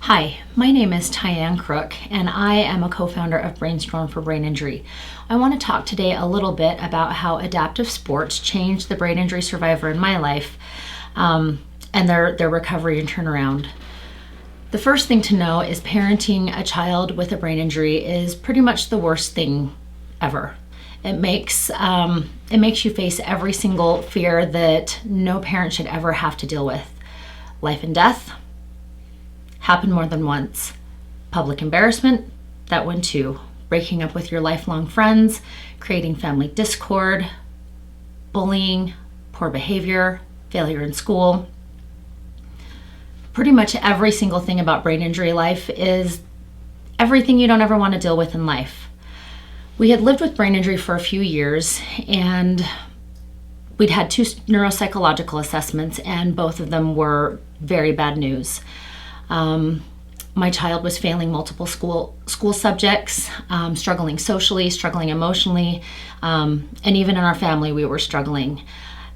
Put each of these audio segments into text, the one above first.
Hi, my name is Tyann Crook, and I am a co-founder of Brainstorm for Brain Injury. I want to talk today a little bit about how adaptive sports changed the brain injury survivor in my life and their recovery and turnaround. The first thing to know is parenting a child with a brain injury is pretty much the worst thing ever. It makes you face every single fear that no parent should ever have to deal with. Life and death happen more than once. Public embarrassment, that one too. Breaking up with your lifelong friends, creating family discord, bullying, poor behavior, failure in school. Pretty much every single thing about brain injury life is everything you don't ever want to deal with in life. We had lived with brain injury for a few years, and we'd had 2 neuropsychological assessments, and both of them were very bad news. My child was failing multiple school subjects, struggling socially, struggling emotionally, and even in our family we were struggling.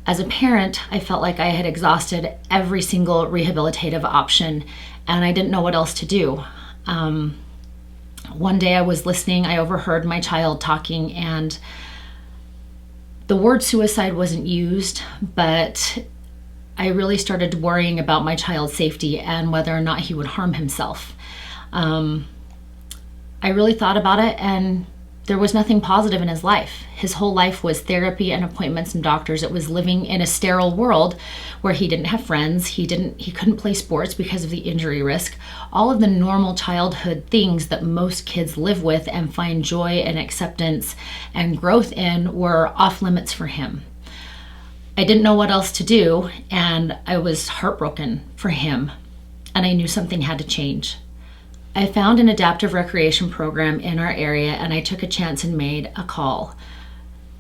As a parent, I felt like I had exhausted every single rehabilitative option, and I didn't know what else to do. One day I was listening, I overheard my child talking, and the word suicide wasn't used, but I really started worrying about my child's safety and whether or not he would harm himself. I really thought about it, and there was nothing positive in his life. His whole life was therapy and appointments and doctors. It was living in a sterile world where he didn't have friends. He couldn't play sports because of the injury risk. All of the normal childhood things that most kids live with and find joy and acceptance and growth in were off limits for him. I didn't know what else to do, and I was heartbroken for him, and I knew something had to change. I found an adaptive recreation program in our area, and I took a chance and made a call.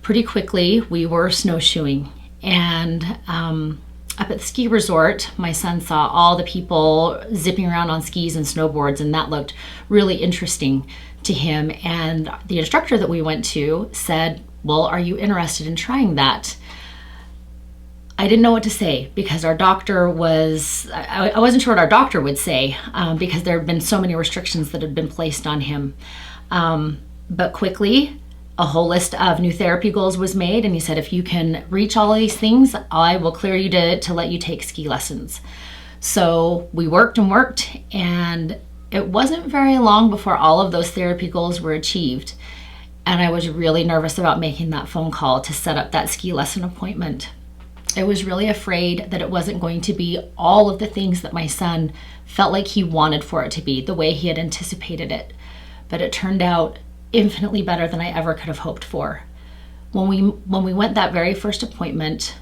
Pretty quickly, we were snowshoeing, and up at the ski resort, my son saw all the people zipping around on skis and snowboards, and that looked really interesting to him. And the instructor that we went to said, "Well, are you interested in trying that?" I didn't know what to say because I wasn't sure what our doctor would say because there had been so many restrictions that had been placed on him. But quickly, a whole list of new therapy goals was made, and he said, if you can reach all of these things, I will clear you to let you take ski lessons. So we worked and worked, and it wasn't very long before all of those therapy goals were achieved. And I was really nervous about making that phone call to set up that ski lesson appointment. I was really afraid that it wasn't going to be all of the things that my son felt like he wanted for it to be, the way he had anticipated it. But it turned out infinitely better than I ever could have hoped for. When we went that very first appointment,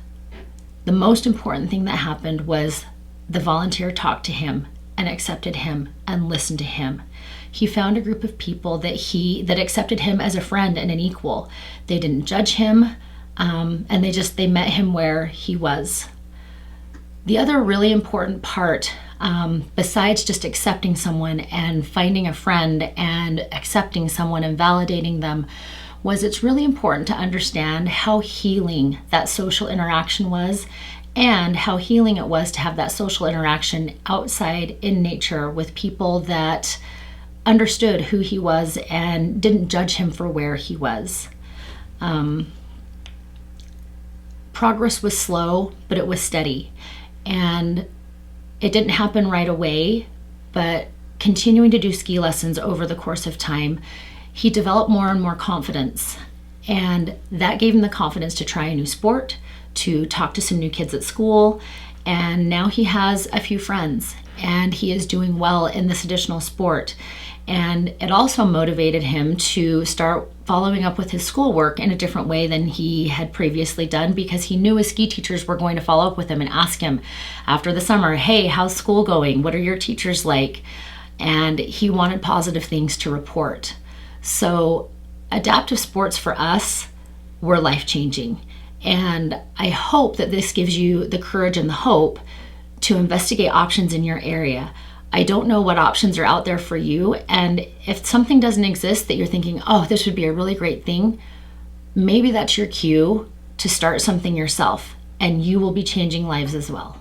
the most important thing that happened was the volunteer talked to him and accepted him and listened to him. He found a group of people that accepted him as a friend and an equal. They didn't judge him. And they met him where he was. The other really important part, besides just accepting someone and finding a friend and accepting someone and validating them, was it's really important to understand how healing that social interaction was and how healing it was to have that social interaction outside in nature with people that understood who he was and didn't judge him for where he was. Progress was slow, but it was steady. And it didn't happen right away, but continuing to do ski lessons over the course of time, he developed more and more confidence. And that gave him the confidence to try a new sport, to talk to some new kids at school. And now he has a few friends, and he is doing well in this additional sport. And it also motivated him to start following up with his schoolwork in a different way than he had previously done, because he knew his ski teachers were going to follow up with him and ask him after the summer, hey, how's school going? What are your teachers like? And he wanted positive things to report. So adaptive sports for us were life-changing. And I hope that this gives you the courage and the hope to investigate options in your area. I don't know what options are out there for you, and if something doesn't exist that you're thinking, oh, this would be a really great thing, maybe that's your cue to start something yourself, and you will be changing lives as well.